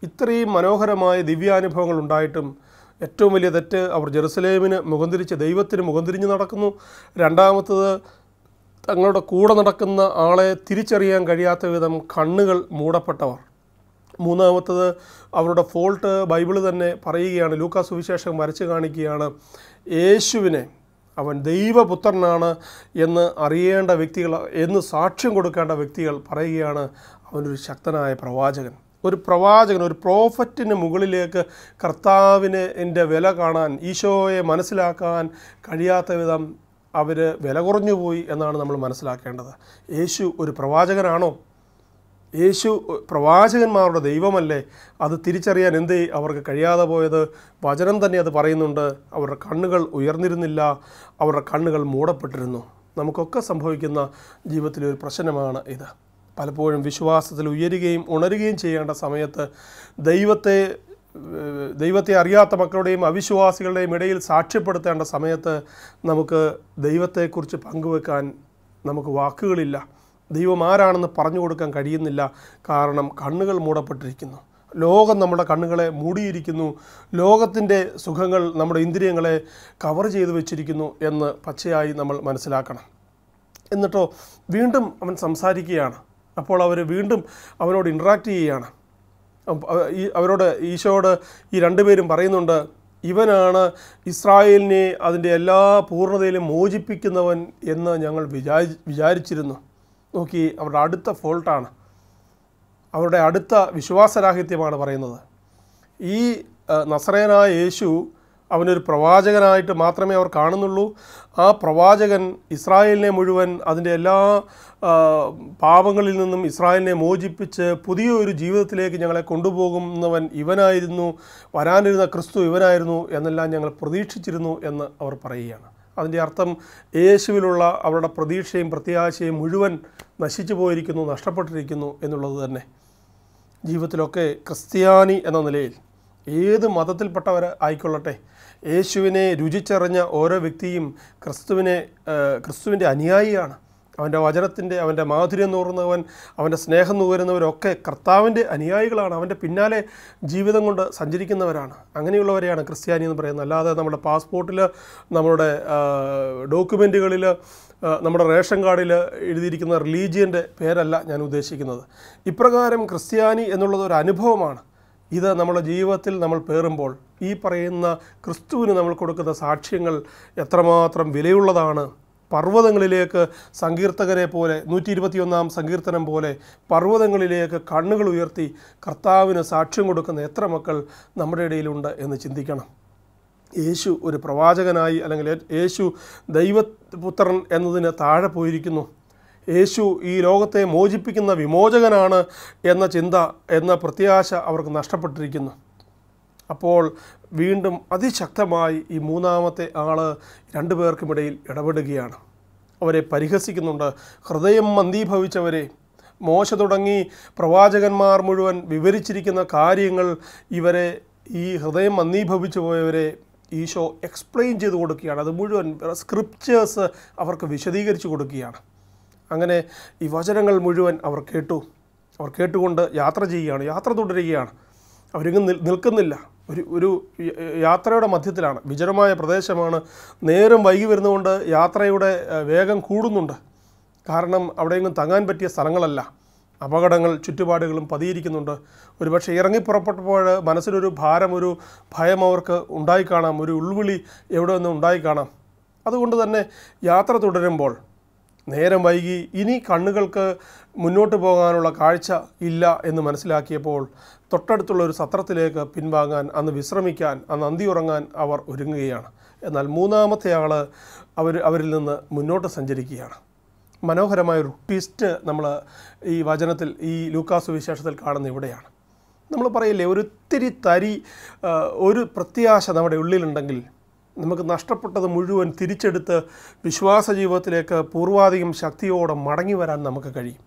ഇത്രയും മനോഹരമായ ദിവ്യാനുഭവങ്ങൾ ഉണ്ടായിട്ടും ഏറ്റവും വലിയ തെറ്റ്, അവർ ജെറുസലേമിന് മുഖംതിരിച്ച് ദൈവത്തിന് മുഖംതിരിഞ്ഞ് നടക്കുന്നു. രണ്ടാമത്തത്, തങ്ങളുടെ കൂടെ നടക്കുന്ന ആളെ തിരിച്ചറിയാൻ കഴിയാത്ത വിധം കണ്ണുകൾ മൂടപ്പെട്ടവർ. മൂന്നാമത്തത്, അവരുടെ ഫോൾട്ട് ബൈബിള് തന്നെ പറയുകയാണ്, ലൂക്കാ സുവിശേഷം വരച്ച് കാണിക്കുകയാണ്, യേശുവിനെ അവൻ ദൈവപുത്രനാണ് എന്ന് അറിയേണ്ട വ്യക്തികൾ, എന്ന് സാക്ഷ്യം കൊടുക്കേണ്ട വ്യക്തികൾ പറയുകയാണ്, അവനൊരു ശക്തനായ പ്രവാചകൻ. ഒരു പ്രവാചകൻ, ഒരു പ്രോഫറ്റിന് മുകളിലേക്ക് കർത്താവിൻ്റെ വില കാണാൻ, ഈശോയെ മനസ്സിലാക്കാൻ കഴിയാത്ത വിധം അവർ വില കുറഞ്ഞു പോയി എന്നാണ് നമ്മൾ മനസ്സിലാക്കേണ്ടത്. യേശു ഒരു പ്രവാചകനാണോ? യേശു പ്രവാചകന്മാരുടെ ദൈവമല്ലേ? അത് തിരിച്ചറിയാൻ എന്തേ അവർക്ക് കഴിയാതെ പോയത്? വചനം തന്നെ അത് പറയുന്നുണ്ട്. അവരുടെ കണ്ണുകൾ ഉയർന്നിരുന്നില്ല, അവരുടെ കണ്ണുകൾ മൂടപ്പെട്ടിരുന്നു. നമുക്കൊക്കെ സംഭവിക്കുന്ന ജീവിതത്തിലെ ഒരു പ്രശ്നമാണ് ഇത്. പലപ്പോഴും വിശ്വാസത്തിൽ ഉയരുകയും ഉണരുകയും ചെയ്യേണ്ട സമയത്ത് ദൈവത്തെ അറിയാത്ത മക്കളുടെയും അവിശ്വാസികളുടെയും ഇടയിൽ സാക്ഷ്യപ്പെടുത്തേണ്ട സമയത്ത് നമുക്ക് ദൈവത്തെക്കുറിച്ച് പങ്കുവെക്കാൻ നമുക്ക് വാക്കുകളില്ല. ദൈവം ആരാണെന്ന് പറഞ്ഞു കൊടുക്കാൻ കഴിയുന്നില്ല. കാരണം കണ്ണുകൾ മൂടപ്പെട്ടിരിക്കുന്നു. ലോകം നമ്മുടെ കണ്ണുകളെ മൂടിയിരിക്കുന്നു. ലോകത്തിൻ്റെ സുഖങ്ങൾ നമ്മുടെ ഇന്ദ്രിയങ്ങളെ കവർ ചെയ്തു വെച്ചിരിക്കുന്നു എന്ന് പച്ചയായി നമ്മൾ മനസ്സിലാക്കണം. എന്നിട്ടോ വീണ്ടും അവൻ സംസാരിക്കുകയാണ്. അപ്പോൾ അവർ വീണ്ടും അവനോട് ഇൻട്രാക്ട് ചെയ്യുകയാണ്. അവരോട് ഈശോയോട് ഈ രണ്ടുപേരും പറയുന്നുണ്ട്, ഇവനാണ് ഇസ്രായേലിനെ അതിൻ്റെ എല്ലാ പൂർണ്ണതയിലും മോചിപ്പിക്കുന്നവൻ എന്ന് ഞങ്ങൾ വിചാരിച്ചിരുന്നു. നോക്കി, അവരുടെ അടുത്ത ഫോൾട്ടാണ്, അവരുടെ അടുത്ത വിശ്വാസരാഹിത്യമാണ് പറയുന്നത്. ഈ നസറേയനായ യേശു അവനൊരു പ്രവാചകനായിട്ട് മാത്രമേ അവർ കാണുന്നുള്ളൂ. ആ പ്രവാചകൻ ഇസ്രായേലിനെ മുഴുവൻ അതിൻ്റെ എല്ലാ പാപങ്ങളിൽ നിന്നും ഇസ്രായേലിനെ മോചിപ്പിച്ച് പുതിയൊരു ജീവിതത്തിലേക്ക് ഞങ്ങളെ കൊണ്ടുപോകുന്നവൻ ഇവനായിരുന്നു, വരാനിരുന്ന ക്രിസ്തു ഇവനായിരുന്നു എന്നെല്ലാം ഞങ്ങൾ പ്രതീക്ഷിച്ചിരുന്നു എന്ന് അവർ പറയുകയാണ്. അതിൻ്റെ അർത്ഥം യേശുവിലുള്ള അവരുടെ പ്രതീക്ഷയും പ്രത്യാശയും മുഴുവൻ നശിച്ചു പോയിരിക്കുന്നു, നഷ്ടപ്പെട്ടിരിക്കുന്നു എന്നുള്ളത് തന്നെ. ജീവിതത്തിലൊക്കെ ക്രിസ്ത്യാനി എന്ന നിലയിൽ ഏത് മതത്തിൽപ്പെട്ടവർ ആയിക്കൊള്ളട്ടെ, യേശുവിനെ രുചിച്ചറിഞ്ഞ ഓരോ വ്യക്തിയും ക്രിസ്തുവിൻ്റെ അനുയായിയാണ്. അവൻ്റെ വചനത്തിൻ്റെ, അവൻ്റെ മാധുര്യം നൂറുന്നവൻ, അവൻ്റെ സ്നേഹം നുകരുന്നവരൊക്കെ കർത്താവിൻ്റെ അനുയായികളാണ്. അവൻ്റെ പിന്നാലെ ജീവിതം കൊണ്ട് സഞ്ചരിക്കുന്നവരാണ്. അങ്ങനെയുള്ളവരെയാണ് ക്രിസ്ത്യാനി എന്ന് പറയുന്നത്. അല്ലാതെ നമ്മുടെ പാസ്പോർട്ടിൽ, നമ്മുടെ ഡോക്യുമെൻറ്റുകളിൽ, നമ്മുടെ റേഷൻ കാർഡിൽ എഴുതിയിരിക്കുന്ന റിലീജിയൻ്റെ പേരല്ല ഞാൻ ഉദ്ദേശിക്കുന്നത്. ഇപ്രകാരം ക്രിസ്ത്യാനി എന്നുള്ളത് ഒരു അനുഭവമാണ്. ഇത് നമ്മുടെ ജീവിതത്തിൽ നമ്മൾ പേറുമ്പോൾ ഈ പറയുന്ന ക്രിസ്തുവിന് നമ്മൾ കൊടുക്കുന്ന സാക്ഷ്യങ്ങൾ എത്രമാത്രം വിലയുള്ളതാണ്. പർവ്വതങ്ങളിലേക്ക് സങ്കീർത്തകരെ പോലെ 121 സങ്കീർത്തനം പോലെ പർവ്വതങ്ങളിലേക്ക് കണ്ണുകൾ ഉയർത്തി കർത്താവിന് സാക്ഷ്യം കൊടുക്കുന്ന എത്ര മക്കൾ നമ്മുടെ ഇടയിലുണ്ട് എന്ന് ചിന്തിക്കണം. യേശു ഒരു പ്രവാചകനായി, അല്ലെങ്കിൽ യേശു ദൈവപുത്രൻ എന്നതിന് താഴെ പോയിരിക്കുന്നു. യേശു ഈ ലോകത്തെ മോചിപ്പിക്കുന്ന വിമോചകനാണ് എന്ന ചിന്ത, എന്ന പ്രത്യാശ അവർക്ക് നഷ്ടപ്പെട്ടിരിക്കുന്നു. അപ്പോൾ വീണ്ടും അതിശക്തമായി ഈ മൂന്നാമത്തെ ആൾ രണ്ടു പേർക്കുമിടയിൽ ഇടപെടുകയാണ്. അവരെ പരിഹസിക്കുന്നുണ്ട്. ഹൃദയം മന്ദീഭവിച്ചവരെ, മോശ തുടങ്ങി പ്രവാചകന്മാർ മുഴുവൻ വിവരിച്ചിരിക്കുന്ന കാര്യങ്ങൾ ഇവരെ, ഈ ഹൃദയം മന്ദീഭവിച്ചു പോയവരെ ഈശോ എക്സ്പ്ലെയിൻ ചെയ്ത് കൊടുക്കുകയാണ്. അത് മുഴുവൻ സ്ക്രിപ്റ്റേഴ്സ് അവർക്ക് വിശദീകരിച്ച് കൊടുക്കുകയാണ്. അങ്ങനെ ഈ വചനങ്ങൾ മുഴുവൻ അവർ കേട്ടു. അവർ കേട്ടുകൊണ്ട് യാത്ര ചെയ്യുകയാണ്, യാത്ര തുടരുകയാണ്. അവരിങ്ങും നിൽക്കുന്നില്ല. ഒരു യാത്രയുടെ മധ്യത്തിലാണ്. വിജനമായ പ്രദേശമാണ്. നേരം വൈകി വരുന്നതുകൊണ്ട് യാത്രയുടെ വേഗം കൂടുന്നുണ്ട്. കാരണം അവിടെയെങ്കിലും തങ്ങാൻ പറ്റിയ സ്ഥലങ്ങളല്ല. അപകടങ്ങൾ ചുറ്റുപാടുകളും പതിയിരിക്കുന്നുണ്ട്. ഒരുപക്ഷെ ഇറങ്ങിപ്പുറപ്പെട്ടപ്പോൾ മനസ്സിലൊരു ഭാരം, ഒരു ഭയം അവർക്ക് ഉണ്ടായിക്കാണാം. ഒരു ഉൾവിളി എവിടെ നിന്ന് ഉണ്ടായിക്കാണാം. അതുകൊണ്ട് തന്നെ യാത്ര തുടരുമ്പോൾ നേരം വൈകി, ഇനി കണ്ണുകൾക്ക് മുന്നോട്ട് പോകാനുള്ള കാഴ്ച ഇല്ല എന്ന് മനസ്സിലാക്കിയപ്പോൾ തൊട്ടടുത്തുള്ള ഒരു സത്രത്തിലേക്ക് പിൻവാങ്ങാൻ, അന്ന് വിശ്രമിക്കാൻ, അന്ന് അന്തി ഉറങ്ങാൻ അവർ ഒരുങ്ങുകയാണ്. എന്നാൽ മൂന്നാമത്തെ ആൾ അവരിൽ നിന്ന് മുന്നോട്ട് സഞ്ചരിക്കുകയാണ്. മനോഹരമായൊരു ട്വിസ്റ്റ് നമ്മൾ ഈ വചനത്തിൽ, ഈ ലൂക്കാസ് സുവിശേഷത്തിൽ കാണുന്ന ഇവിടെയാണ്. നമ്മൾ പറയില്ലേ, ഒരിത്തിരി തരി ഒരു പ്രത്യാശ നമ്മുടെ ഉള്ളിലുണ്ടെങ്കിൽ നമുക്ക് നഷ്ടപ്പെട്ടത് മുഴുവൻ തിരിച്ചെടുത്ത് വിശ്വാസ ജീവിതത്തിലേക്ക് പൂർവാധികം ശക്തിയോടെ മടങ്ങി വരാൻ നമുക്ക് കഴിയും.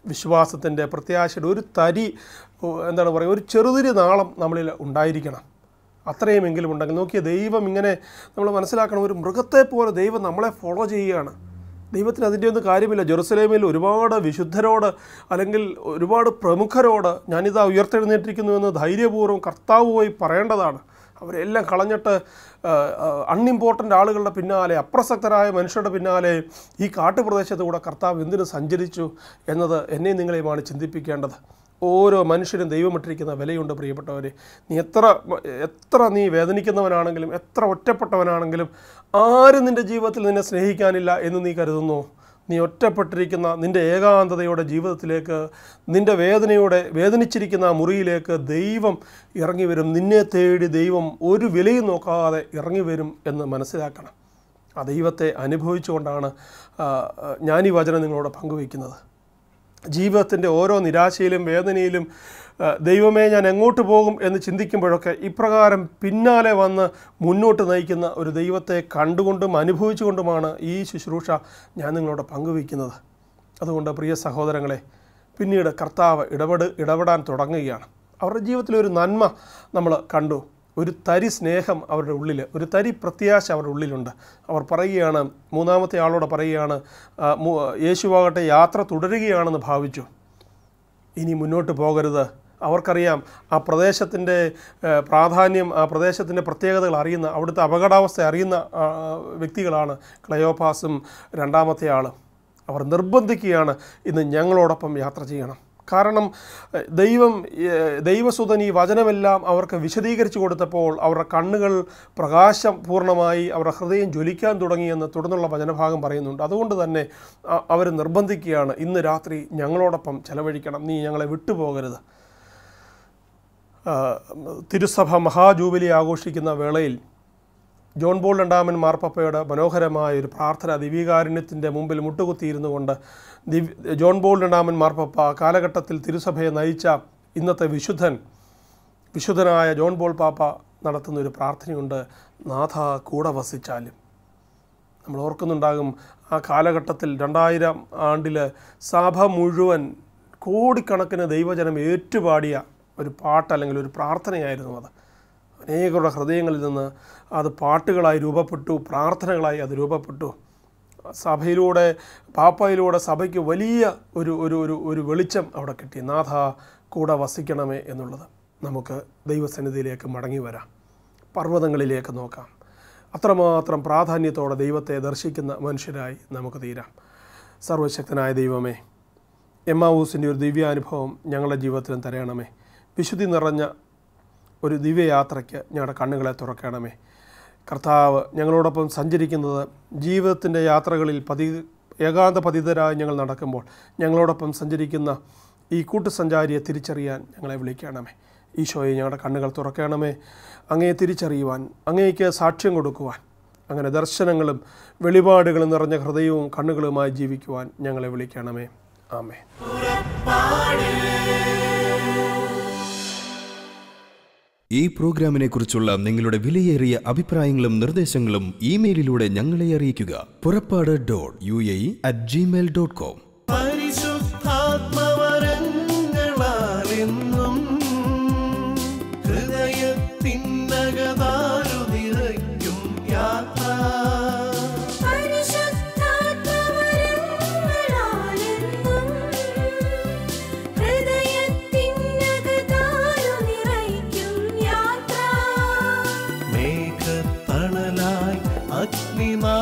വിശ്വാസത്തിൻ്റെ, പ്രത്യാശയുടെ ഒരു തരി, എന്താണ് പറയുക, ഒരു ചെറുതിരി നാളം നമ്മളിൽ ഉണ്ടായിരിക്കണം. അത്രയുമെങ്കിലും ഉണ്ടെങ്കിൽ. നോക്കിയ ദൈവം ഇങ്ങനെ നമ്മൾ മനസ്സിലാക്കണം, ഒരു മൃഗത്തെ പോലെ ദൈവം നമ്മളെ ഫോളോ ചെയ്യുകയാണ്. ദൈവത്തിന് അതിൻ്റെ ഒന്നും കാര്യമില്ല. ജെറുസലേമിൽ ഒരുപാട് വിശുദ്ധരോട്, അല്ലെങ്കിൽ ഒരുപാട് പ്രമുഖരോട് ഞാനിതാ ഉയർത്തെഴുന്നേറ്റിരിക്കുന്നുവെന്ന് ധൈര്യപൂർവ്വം കർത്താവ് പോയി പറയേണ്ടതാണ്. അവരെല്ലാം കളഞ്ഞിട്ട് അൺഇമ്പോർട്ടൻ്റ് ആളുകളുടെ പിന്നാലെ, അപ്രസക്തരായ മനുഷ്യരുടെ പിന്നാലെ ഈ കാട്ടുപ്രദേശത്ത് കൂടെ കർത്താവ് എന്തിനു സഞ്ചരിച്ചു എന്നത് എന്നെയും നിങ്ങളെയുമാണ് ചിന്തിപ്പിക്കേണ്ടത്. ഓരോ മനുഷ്യരും ദൈവമിട്ടിരിക്കുന്ന വിലയുണ്ട് പ്രിയപ്പെട്ടവരെ. നീ എത്ര നീ വേദനിക്കുന്നവനാണെങ്കിലും, എത്ര ഒറ്റപ്പെട്ടവനാണെങ്കിലും, ആരും നിൻ്റെ ജീവിതത്തിൽ നിന്നെ സ്നേഹിക്കാനില്ല എന്ന് നീ കരുതുന്നു, നീ ഒറ്റപ്പെട്ടിരിക്കുന്ന നിൻ്റെ ഏകാന്തതയുടെ ജീവിതത്തിലേക്ക്, നിൻ്റെ വേദനിച്ചിരിക്കുന്ന ആ മുറിയിലേക്ക് ദൈവം ഇറങ്ങി വരും. നിന്നെ തേടി ദൈവം ഒരു വിലയും നോക്കാതെ ഇറങ്ങി വരും എന്ന് മനസ്സിലാക്കണം. ആ ദൈവത്തെ അനുഭവിച്ചുകൊണ്ടാണ് ഞാൻ ഈ വചനം നിങ്ങളോട് പങ്കുവയ്ക്കുന്നത്. ജീവിതത്തിൻ്റെ ഓരോ നിരാശയിലും വേദനയിലും ദൈവമേ ഞാൻ എങ്ങോട്ട് പോകും എന്ന് ചിന്തിക്കുമ്പോഴൊക്കെ ഇപ്രകാരം പിന്നാലെ വന്ന് മുന്നോട്ട് നയിക്കുന്ന ഒരു ദൈവത്തെ കണ്ടുകൊണ്ടും അനുഭവിച്ചുകൊണ്ടുമാണ് ഈ ശുശ്രൂഷ ഞാൻ നിങ്ങളോട് പങ്കുവയ്ക്കുന്നത്. അതുകൊണ്ട് പ്രിയ സഹോദരങ്ങളെ, പിന്നീട് കർത്താവ് ഇടപെടാൻ തുടങ്ങുകയാണ്. അവരുടെ ജീവിതത്തിലൊരു നന്മ നമ്മൾ കണ്ടു. ഒരു തരി സ്നേഹം അവരുടെ ഉള്ളിൽ, ഒരു തരി പ്രത്യാശ അവരുടെ ഉള്ളിലുണ്ട്. അവർ പറയുകയാണ്, മൂന്നാമത്തെ ആളോട് പറയുകയാണ്, യേശുവാകട്ടെ യാത്ര തുടരുകയാണെന്ന് ഭാവിച്ചു, ഇനി മുന്നോട്ട് പോകരുത്. അവർക്കറിയാം ആ പ്രദേശത്തിൻ്റെ പ്രാധാന്യം, ആ പ്രദേശത്തിൻ്റെ പ്രത്യേകതകൾ അറിയുന്ന, അവിടുത്തെ അപകടാവസ്ഥ അറിയുന്ന വ്യക്തികളാണ് ക്ലയോപാസും രണ്ടാമത്തെ ആൾ. അവർ നിർബന്ധിക്കുകയാണ്, ഇന്ന് ഞങ്ങളോടൊപ്പം യാത്ര ചെയ്യണം. കാരണം ദൈവസുതൻ ഈ വചനമെല്ലാം അവർക്ക് വിശദീകരിച്ചു കൊടുത്തപ്പോൾ അവരുടെ കണ്ണുകൾ പ്രകാശം പൂർണ്ണമായി അവരുടെ ഹൃദയം ജ്വലിക്കാൻ തുടങ്ങിയെന്ന് തുടർന്നുള്ള വചനഭാഗം പറയുന്നുണ്ട്. അതുകൊണ്ട് തന്നെ അവർ നിർബന്ധിക്കുകയാണ്, ഇന്ന് രാത്രി ഞങ്ങളോടൊപ്പം ചെലവഴിക്കണം, നീ ഞങ്ങളെ വിട്ടുപോകരുത്. തിരുസഭ മഹാജൂബിലി ആഘോഷിക്കുന്ന വേളയിൽ ജോൺ പോൾ രണ്ടാമൻ മാർപ്പാപ്പയുടെ മനോഹരമായ ഒരു പ്രാർത്ഥന ദിവ്യകാരുണ്യത്തിൻ്റെ മുമ്പിൽ മുട്ടുകുത്തിയിരുന്നു കൊണ്ട് ജോൺ പോൾ രണ്ടാമൻ മാർപ്പാപ്പ കാലഘട്ടത്തിൽ തിരുസഭയെ നയിച്ച ഇന്നത്തെ വിശുദ്ധനായ ജോൺ പോൾ പാപ്പ നടത്തുന്നൊരു പ്രാർത്ഥനയുണ്ട്, നാഥ കൂടെ വസിച്ചാലും. നമ്മൾ ഓർക്കുന്നുണ്ടാകും, ആ കാലഘട്ടത്തിൽ 2000 ആണ്ടിൽ സഭ മുഴുവൻ കോടിക്കണക്കിന് ദൈവജനം ഏറ്റുപാടിയ ഒരു പാട്ട് അല്ലെങ്കിൽ ഒരു പ്രാർത്ഥനയായിരുന്നു അത്. അനേകരുടെ ഹൃദയങ്ങളിൽ നിന്ന് അത് പാട്ടുകളായി രൂപപ്പെട്ടു, പ്രാർത്ഥനകളായി അത് രൂപപ്പെട്ടു. സഭയിലൂടെ പാപ്പയിലൂടെ സഭയ്ക്ക് വലിയ ഒരു വെളിച്ചം അവിടെ കിട്ടി. നാഥ കൂടെ വസിക്കണമേ എന്നുള്ളത്. നമുക്ക് ദൈവസന്നിധിയിലേക്ക് മടങ്ങി വരാം, പർവ്വതങ്ങളിലേക്ക് നോക്കാം. അത്രമാത്രം പ്രാധാന്യത്തോടെ ദൈവത്തെ ദർശിക്കുന്ന മനുഷ്യരായി നമുക്ക് തീരാം. സർവശക്തനായ ദൈവമേ, എമ്മാവൂസിൻ്റെ ഒരു ദിവ്യാനുഭവം ഞങ്ങളുടെ ജീവിതത്തിലും തരണമേ. വിശുദ്ധി നിറഞ്ഞ ഒരു ദിവ്യയാത്രയ്ക്ക് ഞങ്ങളുടെ കണ്ണുകളെ തുറക്കണമേ. കർത്താവ് ഞങ്ങളോടൊപ്പം സഞ്ചരിക്കുന്നത് ജീവിതത്തിൻ്റെ യാത്രകളിൽ ഏകാന്ത പതിതരായി ഞങ്ങൾ നടക്കുമ്പോൾ ഞങ്ങളോടൊപ്പം സഞ്ചരിക്കുന്ന ഈ കൂട്ടുസഞ്ചാരിയെ തിരിച്ചറിയാൻ ഞങ്ങളെ വിളിക്കണമേ. ഈശോയെ, ഞങ്ങളുടെ കണ്ണുകൾ തുറക്കണമേ, അങ്ങയെ തിരിച്ചറിയുവാൻ, അങ്ങേക്ക് സാക്ഷ്യം കൊടുക്കുവാൻ, അങ്ങനെ ദർശനങ്ങളും വെളിപാടുകളും നിറഞ്ഞ ഹൃദയവും കണ്ണുകളുമായി ജീവിക്കുവാൻ ഞങ്ങളെ വിളിക്കണമേ. ആമേൻ. ഈ പ്രോഗ്രാമിനെ കുറിച്ചുള്ള നിങ്ങളുടെ വിലയേറിയ അഭിപ്രായങ്ങളും നിർദ്ദേശങ്ങളും ഇമെയിലിലൂടെ ഞങ്ങളെ അറിയിക്കുക. purappadu.uae@gmail.com. പരിശുദ്ധാത്മവരങ്ങളാലെന്നും ഹൃദയത്തിനകതാരു നിറയ്ക്കും യാത്ര. മേഘത്തണലായി അഗ്നിനാ